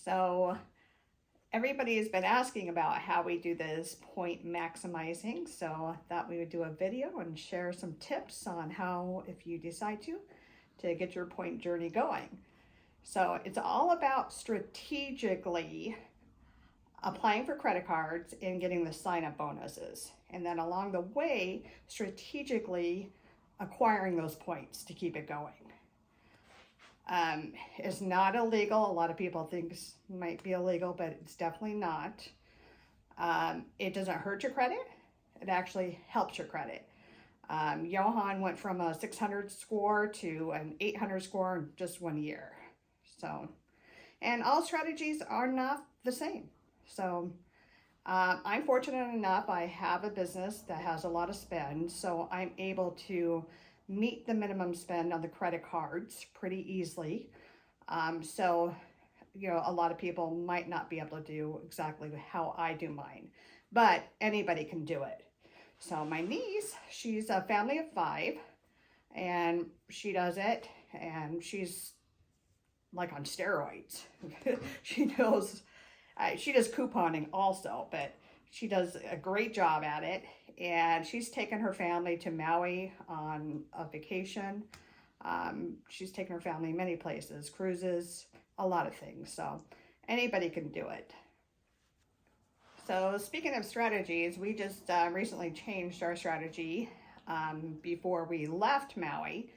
So everybody has been asking about how we do this point maximizing. So I thought we would do a video and share some tips on how, if you decide to get your point journey going. So it's all about strategically applying for credit cards and getting the sign-up bonuses. And then along the way, strategically acquiring those points to keep it going. It's not illegal. A lot of people think it might be illegal, but it's definitely not. It doesn't hurt your credit. It actually helps your credit. Johan went from a 600 score to an 800 score in just 1 year. So, and all strategies are not the same. So I'm fortunate enough, I have a business that has a lot of spend, so I'm able to meet the minimum spend on the credit cards pretty easily. So, a lot of people might not be able to do exactly how I do mine, but anybody can do it. So my niece, she's a family of 5, and she does it, and she's like on steroids. She knows, she does couponing also, but she does a great job at it. And she's taken her family to Maui on a vacation. She's taken her family many places, cruises, a lot of things. So anybody can do it. So speaking of strategies, we just recently changed our strategy. Before we left Maui,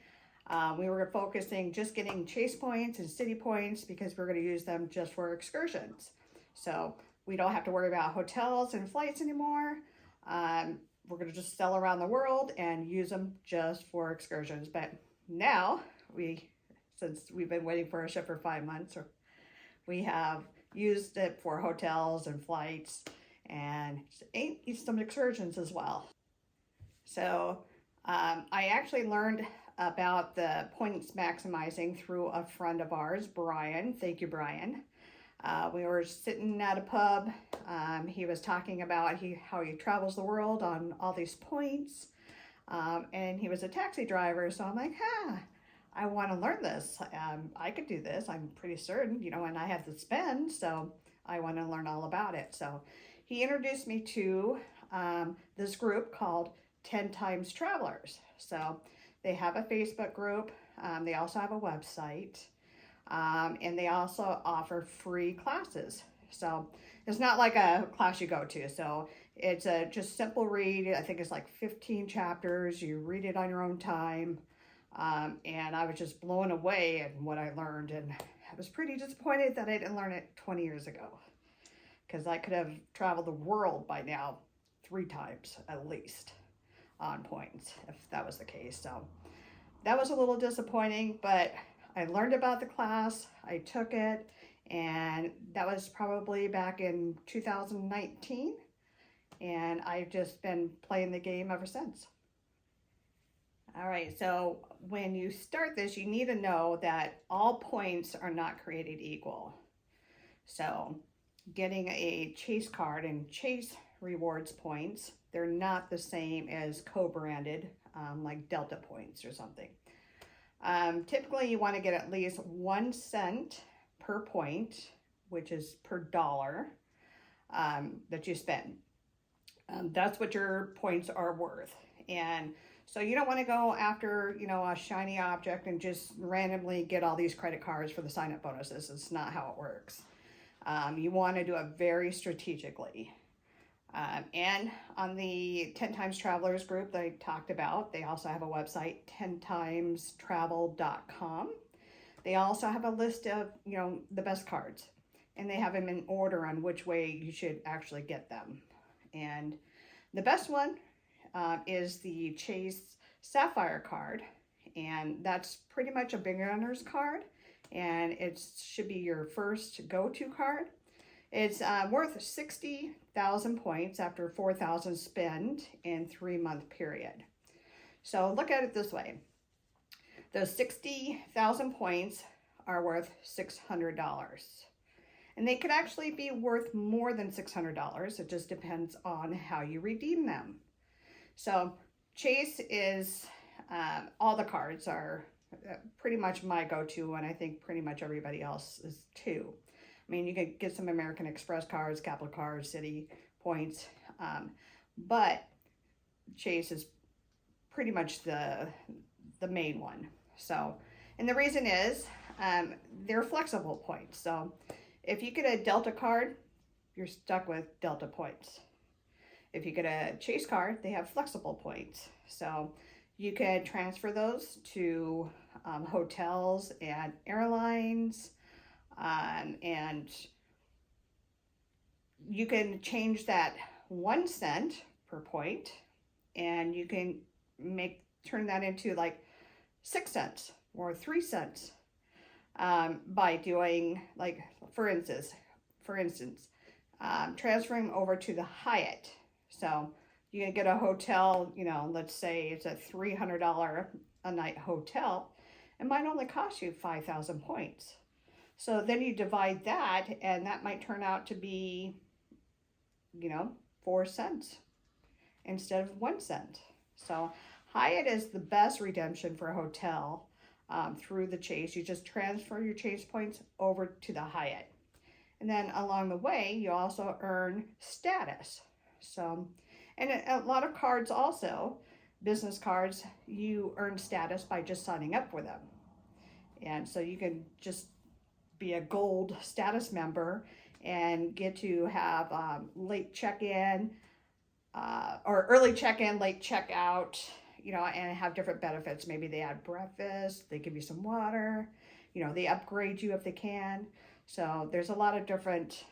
we were focusing just getting Chase points and city points because we're going to use them just for excursions. So we don't have to worry about hotels and flights anymore. We're going to just sell around the world and use them just for excursions. But now, since we've been waiting for a ship for 5 months, we have used it for hotels and flights and some excursions as well. So I actually learned about the points maximizing through a friend of ours, Bryan. Thank you, Bryan. We were sitting at a pub. He was talking about how he travels the world on all these points. And he was a taxi driver. So I'm like, I want to learn this. I could do this. I'm pretty certain, and I have to spend. So I want to learn all about it. So he introduced me to this group called 10 Times Travelers. So they have a Facebook group. They also have a website. And they also offer free classes. So it's not like a class you go to. So it's a just simple read. I think it's like 15 chapters. You read it on your own time. And I was just blown away at what I learned. And I was pretty disappointed that I didn't learn it 20 years ago. Because I could have traveled the world by now 3 times at least on points, if that was the case. So that was a little disappointing, but I learned about the class, I took it, and that was probably back in 2019, and I've just been playing the game ever since. All right, so when you start this, you need to know that all points are not created equal. So getting a Chase card and Chase rewards points, they're not the same as co-branded, like Delta points or something. Typically you want to get at least 1 cent per point, which is per dollar that you spend. That's what your points are worth. And so you don't want to go after, a shiny object and just randomly get all these credit cards for the sign-up bonuses. It's not how it works. You want to do it very strategically. And on the 10 Times Travelers group that I talked about, they also have a website, 10timestravel.com. They also have a list of, the best cards, and they have them in order on which way you should actually get them. And the best one is the Chase Sapphire card, and that's pretty much a beginner's card, and it should be your first go-to card. It's worth 60,000 points after 4,000 spent in 3-month period. So look at it this way. Those 60,000 points are worth $600. And they could actually be worth more than $600. It just depends on how you redeem them. So Chase is, all the cards are pretty much my go-to, and I think pretty much everybody else is too. I mean, you can get some American Express cards, Capital cards, City points, but Chase is pretty much the main one. So, and the reason is they're flexible points. So if you get a Delta card, you're stuck with Delta points. If you get a Chase card, they have flexible points. So you can transfer those to hotels and airlines, and you can change that 1 cent per point, and you can turn that into like 6 cents or 3 cents by doing, like, for instance, transferring over to the Hyatt. So you can get a hotel, you know, let's say it's a $300 a night hotel. It might only cost you 5,000 points. So then you divide that, and that might turn out to be, you know, 4 cents instead of 1 cent. So Hyatt is the best redemption for a hotel through the Chase. You just transfer your Chase points over to the Hyatt. And then along the way, you also earn status. So, and a lot of cards also, business cards, you earn status by just signing up for them. And so you can just be a gold status member and get to have late check-in or early check-in, late check-out, you know, and have different benefits. Maybe they add breakfast, they give you some water, you know, they upgrade you if they can. So there's a lot of different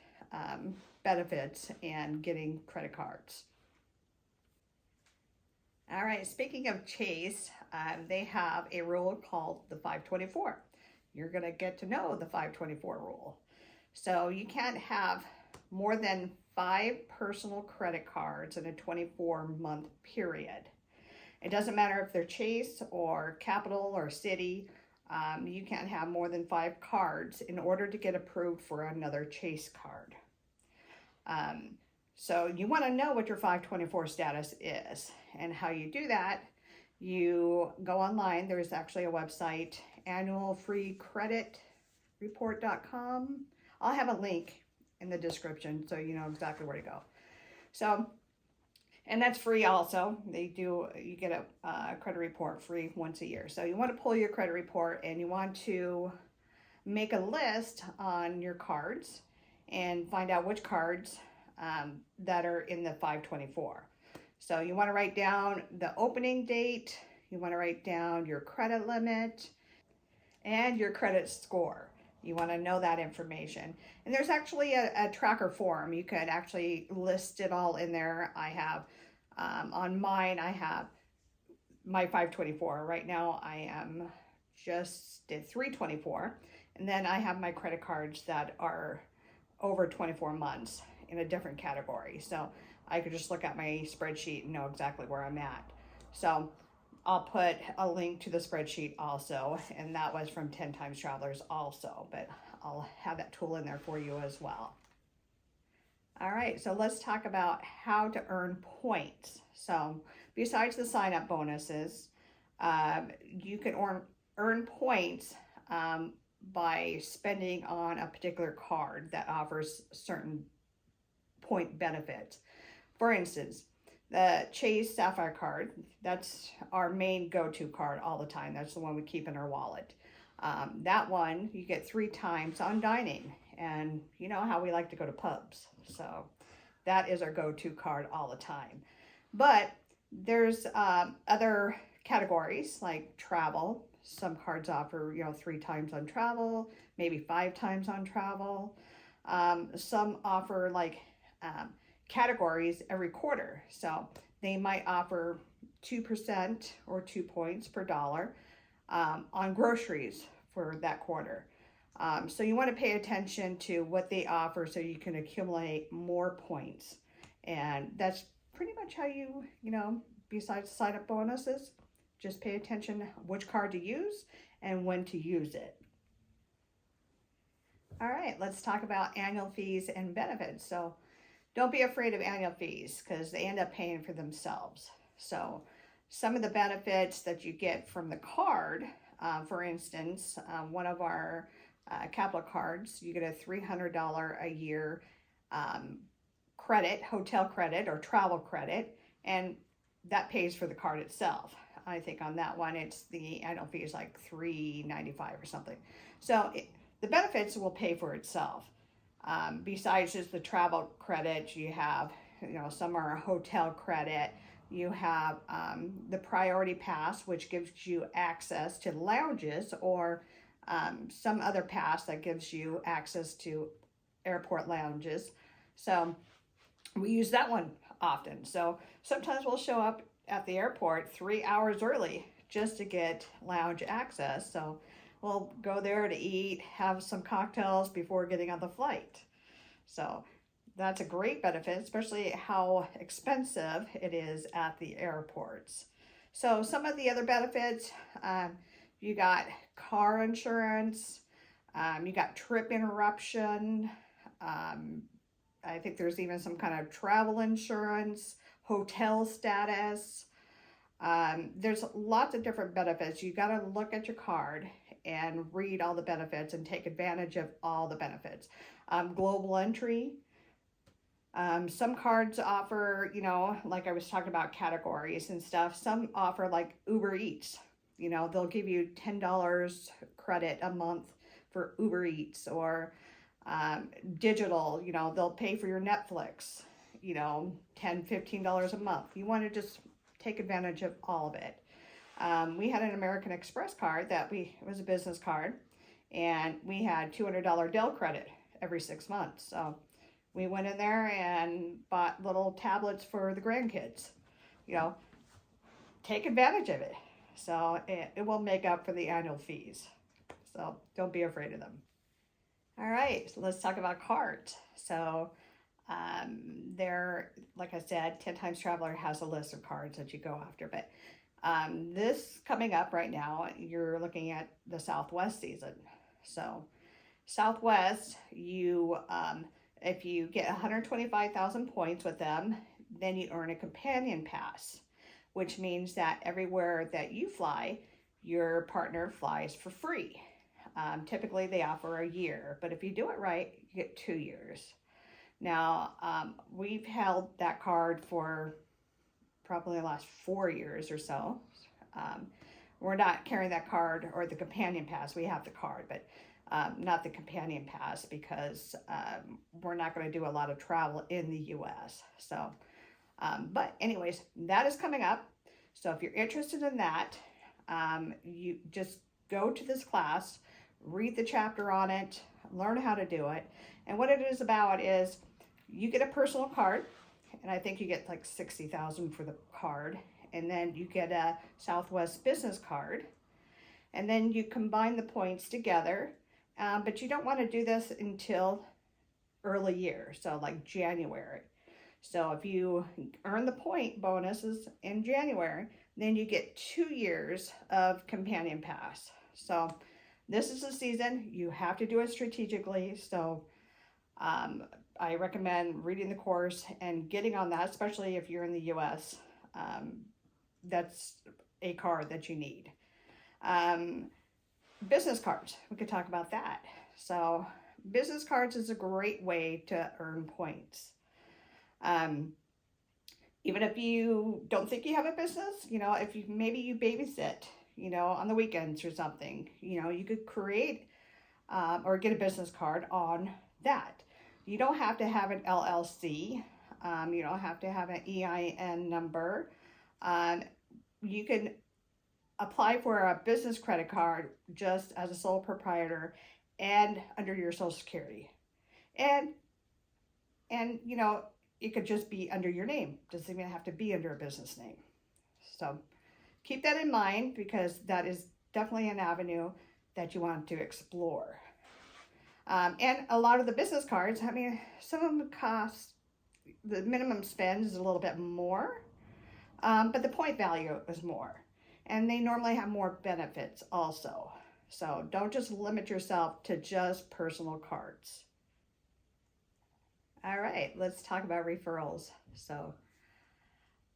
benefits in getting credit cards. All right, speaking of Chase, they have a rule called the 524. You're going to get to know the 524 rule. So you can't have more than 5 personal credit cards in a 24-month period. It doesn't matter if they're Chase or Capital or City. You can't have more than 5 cards in order to get approved for another Chase card. So you want to know what your 524 status is, and how you do that. You go online. There's actually a website, annualfreecreditreport.com. I'll have a link in the description so you know exactly where to go. So, and that's free also. You get a credit report free once a year. So you want to pull your credit report, and you want to make a list on your cards and find out which cards that are in the 524. So you want to write down the opening date, you want to write down your credit limit, and your credit score. You want to know that information. And there's actually a tracker form. You could actually list it all in there. I have, on mine, I have my 524. Right now I am just at 324. And then I have my credit cards that are over 24 months in a different category. So I could just look at my spreadsheet and know exactly where I'm at. So I'll put a link to the spreadsheet also, and that was from 10 Times Travelers also, but I'll have that tool in there for you as well. All right, so let's talk about how to earn points. So besides the sign-up bonuses, you can earn points by spending on a particular card that offers certain point benefits. For instance, the Chase Sapphire card, that's our main go-to card all the time. That's the one we keep in our wallet. That one, you get 3 times on dining. And you know how we like to go to pubs. So that is our go-to card all the time. But there's other categories like travel. Some cards offer, you know, 3 times on travel, maybe 5 times on travel. Some offer like categories every quarter. So they might offer 2% or 2 points per dollar on groceries for that quarter. So you want to pay attention to what they offer so you can accumulate more points. And that's pretty much how you know, besides sign-up bonuses, just pay attention which card to use and when to use it. All right, let's talk about annual fees and benefits. So don't be afraid of annual fees because they end up paying for themselves. So some of the benefits that you get from the card, for instance, one of our Capital cards, you get a $300 a year credit, hotel credit or travel credit, and that pays for the card itself. I think on that one, it's the annual fee is like $3.95 or something. So the benefits will pay for itself. Besides just the travel credit, you have, some are hotel credit. You have the priority pass, which gives you access to lounges, or some other pass that gives you access to airport lounges. So we use that one often. So sometimes we'll show up at the airport 3 hours early just to get lounge access. So we'll go there to eat, have some cocktails before getting on the flight. So that's a great benefit, especially how expensive it is at the airports. So some of the other benefits, you got car insurance, you got trip interruption, I think there's even some kind of travel insurance, hotel status. There's lots of different benefits. You got to look at your card and read all the benefits and take advantage of all the benefits. Global entry. Some cards offer, like I was talking about categories and stuff. Some offer like Uber Eats. They'll give you $10 credit a month for Uber Eats, or digital, they'll pay for your Netflix, $10, $15 a month. You want to just take advantage of all of it. We had an American Express card it was a business card, and we had $200 Dell credit every 6 months. So we went in there and bought little tablets for the grandkids. Take advantage of it. So it will make up for the annual fees. So don't be afraid of them. All right, so let's talk about cards. So like I said, 10 Times Traveler has a list of cards that you go after. But this coming up right now, you're looking at the Southwest season. So Southwest, if you get 125,000 points with them, then you earn a companion pass, which means that everywhere that you fly, your partner flies for free. Typically they offer a year, but if you do it right, you get 2 years. Now, we've held that card for probably the last 4 years or so. We're not carrying that card or the companion pass. We have the card, but not the companion pass, because we're not going to do a lot of travel in the US. So, but anyways, that is coming up. So if you're interested in that, you just go to this class, read the chapter on it, learn how to do it. And what it is about is you get a personal card, and I think you get like 60,000 for the card. And then you get a Southwest business card, and then you combine the points together. But you don't want to do this until early year, so like January. So if you earn the point bonuses in January, then you get 2 years of companion pass. So this is the season. You have to do it strategically. So I recommend reading the course and getting on that, especially if you're in the US. That's a card that you need. Business cards, we could talk about that. So business cards is a great way to earn points. Even if you don't think you have a business, if maybe you babysit, on the weekends or something, you could create or get a business card on that. You don't have to have an LLC. You don't have to have an EIN number. You can apply for a business credit card just as a sole proprietor and under your Social Security. And it could just be under your name. It doesn't even have to be under a business name. So keep that in mind, because that is definitely an avenue that you want to explore. And a lot of the business cards, some of them cost, the minimum spend is a little bit more, but the point value is more. And they normally have more benefits also. So don't just limit yourself to just personal cards. All right, let's talk about referrals. So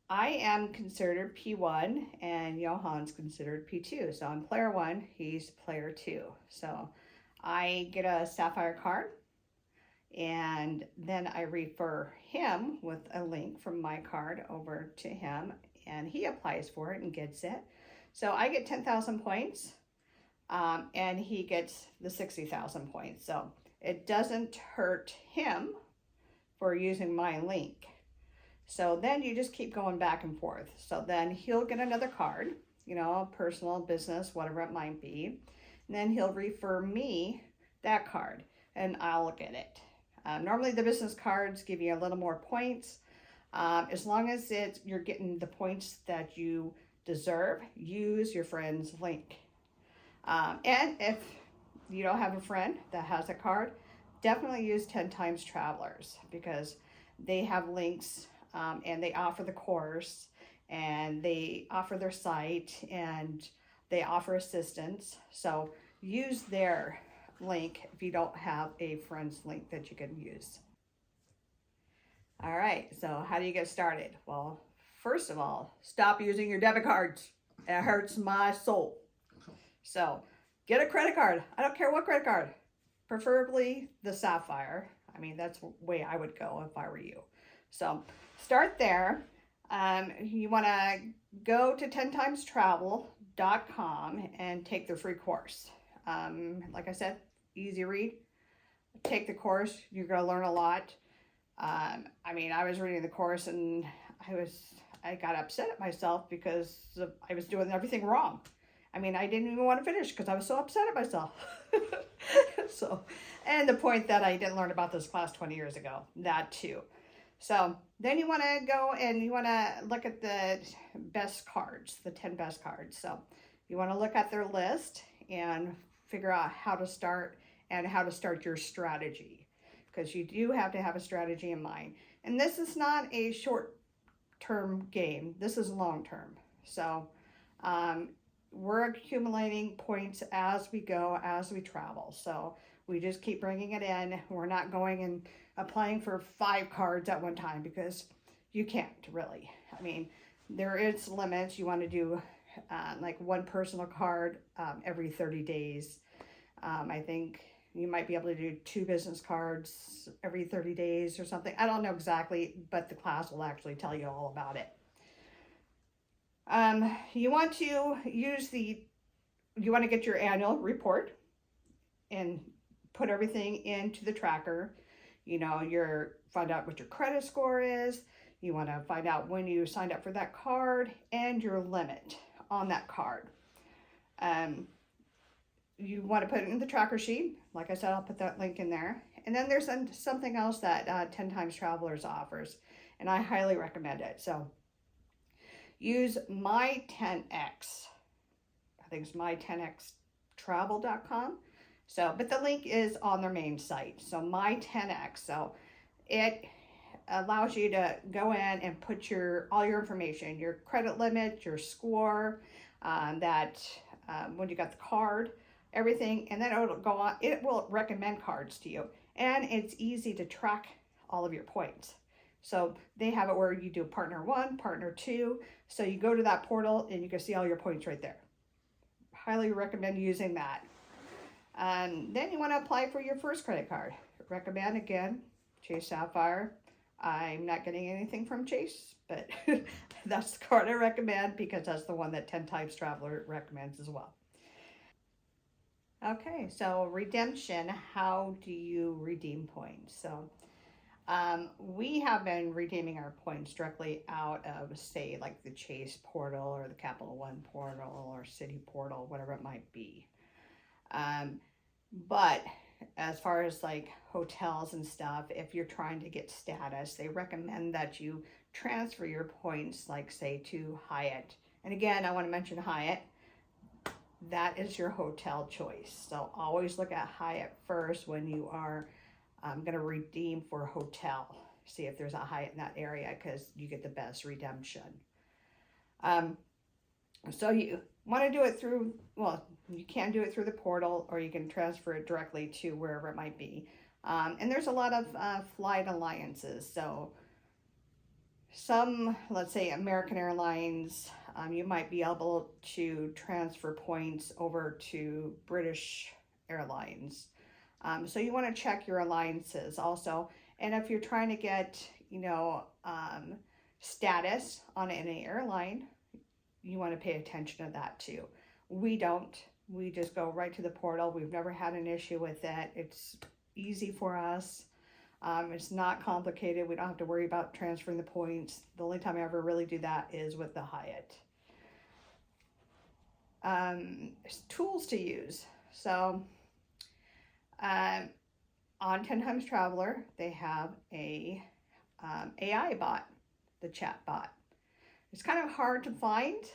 I am considered P1 and Johan's considered P2. So I'm player 1, he's player 2. So I get a Sapphire card, and then I refer him with a link from my card over to him, and he applies for it and gets it. So I get 10,000 points, and he gets the 60,000 points. So it doesn't hurt him for using my link. So then you just keep going back and forth. So then he'll get another card, you know, personal, business, whatever it might be. And then he'll refer me that card and I'll get it. Normally the business cards give you a little more points. As long as you're getting the points that you deserve, use your friend's link. And if you don't have a friend that has a card, definitely use 10 Times Travelers, because they have links, and they offer the course, and they offer their site, and they offer assistance. So use their link if you don't have a friend's link that you can use. All right, so how do you get started? Well, first of all, stop using your debit cards. It hurts my soul. So get a credit card. I don't care what credit card. Preferably the Sapphire. I mean, that's the way I would go if I were you. So start there. You want to go to 10timestravel.com and take the free course. Like I said, easy read. Take the course. You're going to learn a lot. I mean, I was reading the course and I got upset at myself because I was doing everything wrong. I mean, I didn't even want to finish because I was so upset at myself. And the point that I didn't learn about this class 20 years ago, that too. So then you want to go and you want to look at the best cards, the 10 best cards. So you want to look at their list and figure out how to start and how to start your strategy, because you do have to have a strategy in mind. And this is not a short-term game. This is long-term. So we're accumulating points as we go, as we travel. So we just keep bringing it in. We're not going and applying for 5 cards at one time, because you can't really. I mean, there is limits. You want to do like 1 personal card every 30 days. I think you might be able to do 2 business cards every 30 days or something. I don't know exactly, but the class will actually tell you all about it. You want to get your annual report and put everything into the tracker. You know, find out what your credit score is. You want to find out when you signed up for that card and your limit on that card. You want to put it in the tracker sheet. Like I said, I'll put that link in there. And then there's something else that 10 Times Travelers offers, and I highly recommend it. So use my 10x. I think it's my10xtravel.com. So, but the link is on their main site. So my 10x. So it allows you to go in and put all your information, your credit limit, your score, when you got the card, everything, and then it'll go on. It will recommend cards to you, and it's easy to track all of your points. So they have it where you do partner 1, partner 2. So you go to that portal and you can see all your points right there. Highly recommend using that. Then you want to apply for your first credit card. Recommend, again, Chase Sapphire. I'm not getting anything from Chase, but that's the card I recommend because that's the one that 10 Times Traveler recommends as well. Okay, so redemption. How do you redeem points? So we have been redeeming our points directly out of, say, like the Chase portal or the Capital One portal or City portal, whatever it might be. But as far as like hotels and stuff, if you're trying to get status, they recommend that you transfer your points, like say to Hyatt. And again, I want to mention Hyatt. That is your hotel choice. So always look at Hyatt first when you are going to redeem for a hotel. See if there's a Hyatt in that area, because you get the best redemption. So you want to do it through, well, you can do it through the portal, or you can transfer it directly to wherever it might be. And there's a lot of flight alliances. So some, let's say American Airlines, you might be able to transfer points over to British airlines. So you want to check your alliances also. And if you're trying to get, status on any airline, you want to pay attention to that too. We don't. We just go right to the portal. We've never had an issue with it. It's easy for us. It's not complicated. We don't have to worry about transferring the points. The only time I ever really do that is with the Hyatt. Tools to use. So on 10 Times Traveler, they have a AI bot, the chat bot. It's kind of hard to find.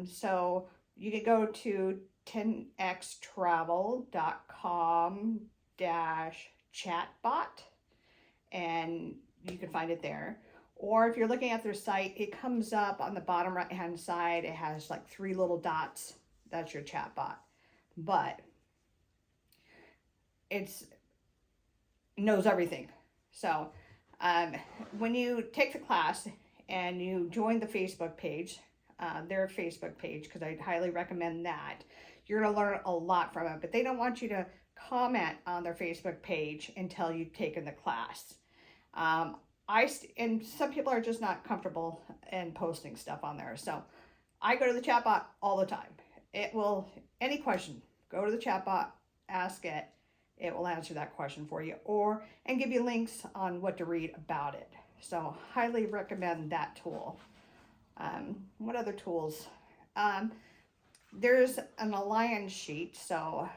So you could go to 10xtravel.com/chatbot and you can find it there. Or if you're looking at their site, it comes up on the bottom right hand side. It has like 3 little dots. That's your chat bot. But it knows everything. So when you take the class and you join the Facebook page, their Facebook page, because I highly recommend that, you're going to learn a lot from it. But they don't want you to comment on their Facebook page until you've taken the class. And some people are just not comfortable in posting stuff on there. So I go to the chatbot all the time. Any question, go to the chatbot, ask it. It will answer that question for you and give you links on what to read about it. So highly recommend that tool. What other tools? There's an alliance sheet. So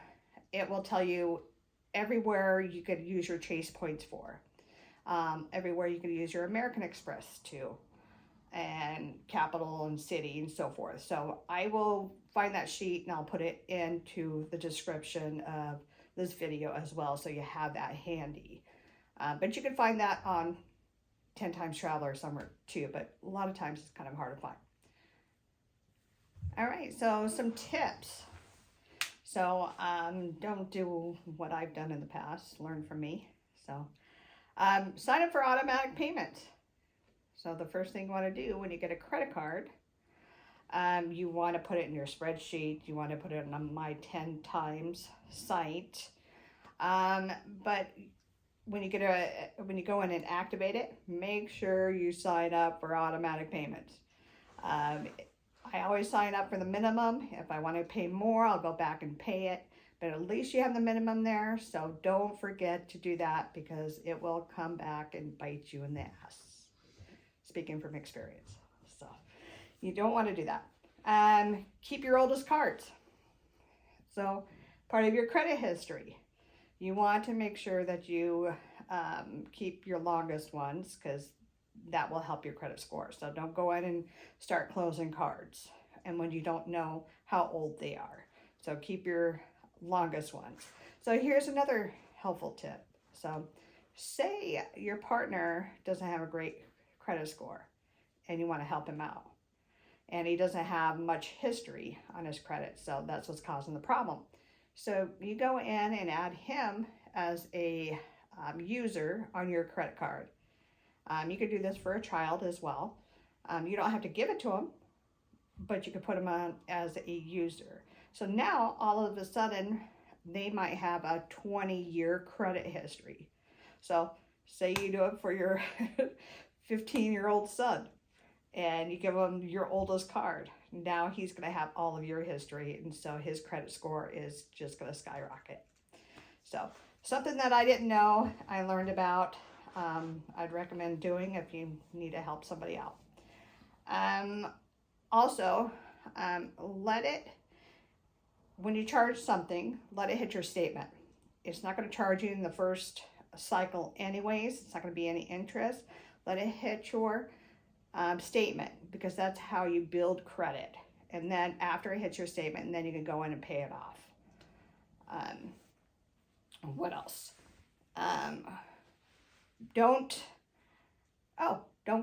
it will tell you everywhere you could use your Chase points for. Everywhere you can use your American Express to, and Capital and City and so forth. So I will find that sheet and I'll put it into the description of this video as well, so you have that handy. But you can find that on 10 Times Traveler somewhere too, but a lot of times it's kind of hard to find. All right, so some tips. So don't do what I've done in the past, learn from me. So sign up for automatic payments. So the first thing you want to do when you get a credit card, you want to put it in your spreadsheet. You want to put it on my 10 Times site. But when you go in and activate it, make sure you sign up for automatic payments. I always sign up for the minimum. If I want to pay more, I'll go back and pay it. But at least you have the minimum there, so don't forget to do that because it will come back and bite you in the ass. Speaking from experience. So you don't want to do that. Keep your oldest cards. So part of your credit history. You want to make sure that you keep your longest ones because that will help your credit score. So don't go in and start closing cards and when you don't know how old they are. So keep your longest ones. So here's another helpful tip. So say your partner doesn't have a great credit score and you want to help him out and he doesn't have much history on his credit, so that's what's causing the problem. So you go in and add him as a user on your credit card. You could do this for a child as well. You don't have to give it to him, but you could put him on as a user. So now all of a sudden they might have a 20-year credit history. So say you do it for your 15-year-old son and you give him your oldest card. Now he's going to have all of your history, and so his credit score is just going to skyrocket. So something that I didn't know, I learned about. I'd recommend doing if you need to help somebody out. Also, when you charge something, let it hit your statement. It's not going to charge you in the first cycle anyways. It's not going to be any interest. Let it hit your statement because that's how you build credit. And then after it hits your statement, and then you can go in and pay it off. What else? Don't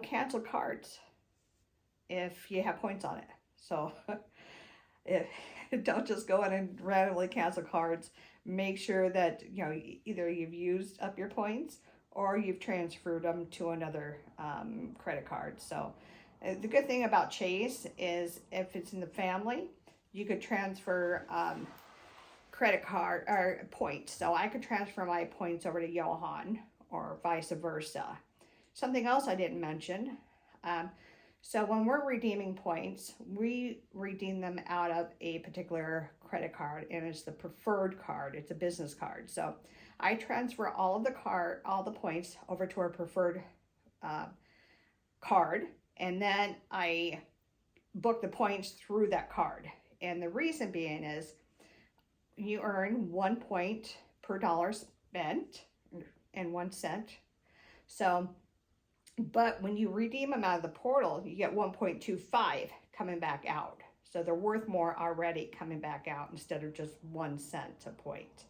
cancel cards if you have points on it. So don't just go in and randomly cancel cards. Make sure that either you've used up your points or you've transferred them to another credit card. So the good thing about Chase is if it's in the family, you could transfer credit card or points. So I could transfer my points over to Johan or vice versa. Something else I didn't mention. So when we're redeeming points, we redeem them out of a particular credit card, and it's the preferred card. It's a business card. So I transfer all the points over to our preferred card, and then I book the points through that card. And the reason being is you earn 1 point per dollar spent and 1 cent. So, but when you redeem them out of the portal, you get 1.25 coming back out. So they're worth more already coming back out instead of just 1 cent a point.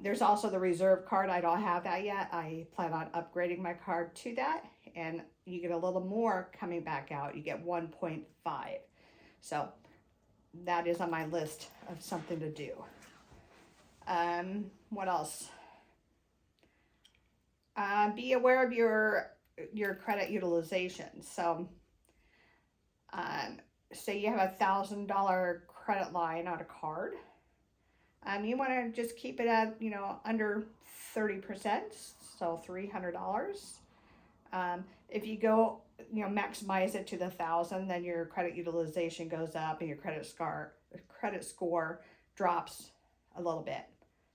There's also the reserve card. I don't have that yet. I plan on upgrading my card to that, and you get a little more coming back out. You get 1.5. So that is on my list of something to do. What else? Be aware of your credit utilization. So say you have $1,000 credit line on a card. You want to just keep it at, under 30%, so $300. If you go, maximize it to the 1,000, then your credit utilization goes up and your credit score drops a little bit.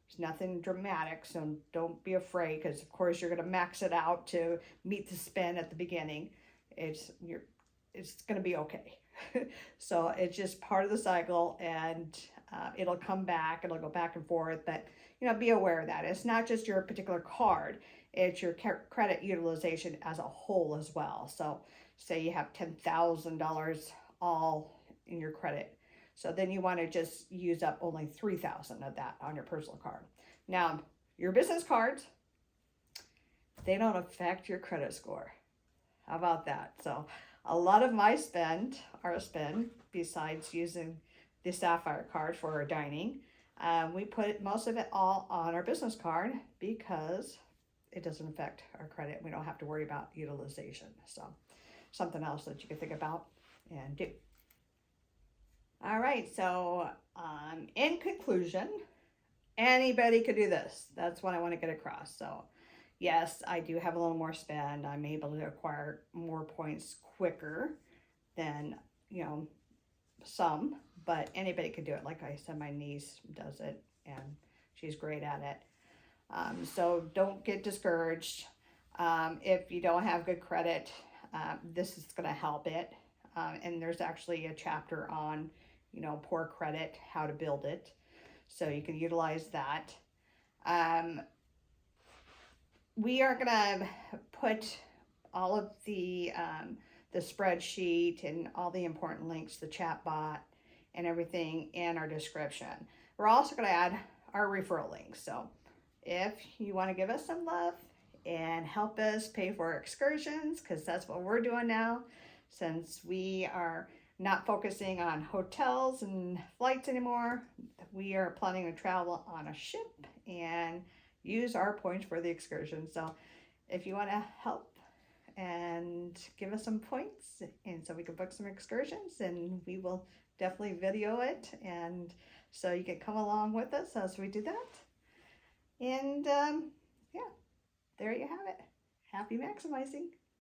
It's nothing dramatic, so don't be afraid, because of course you're going to max it out to meet the spend at the beginning. It's going to be okay. So it's just part of the cycle, and it'll come back. It'll go back and forth, but be aware of that. It's not just your particular card. It's your credit utilization as a whole as well. So say you have $10,000 all in your credit. So then you want to just use up only $3,000 of that on your personal card. Now, your business cards, they don't affect your credit score. How about that? So a lot of my our spend, besides using the Sapphire card for our dining, we put most of it all on our business card because it doesn't affect our credit. We don't have to worry about utilization. So something else that you can think about and do. All right, so in conclusion, anybody could do this. That's what I want to get across. So yes, I do have a little more spend. I'm able to acquire more points quicker than, some, but anybody could do it. Like I said, my niece does it, and she's great at it. So don't get discouraged. If you don't have good credit, this is going to help it. And there's actually a chapter on, poor credit, how to build it. So you can utilize that. We are going to put all of the spreadsheet and all the important links, the chat bot and everything in our description. We're also going to add our referral links. So if you want to give us some love and help us pay for excursions, because that's what we're doing now, since we are not focusing on hotels and flights anymore, we are planning to travel on a ship and use our points for the excursion. So if you want to help and give us some points, and so we can book some excursions, and we will definitely video it, and so you can come along with us as we do that. And yeah, there you have it. Happy maximizing.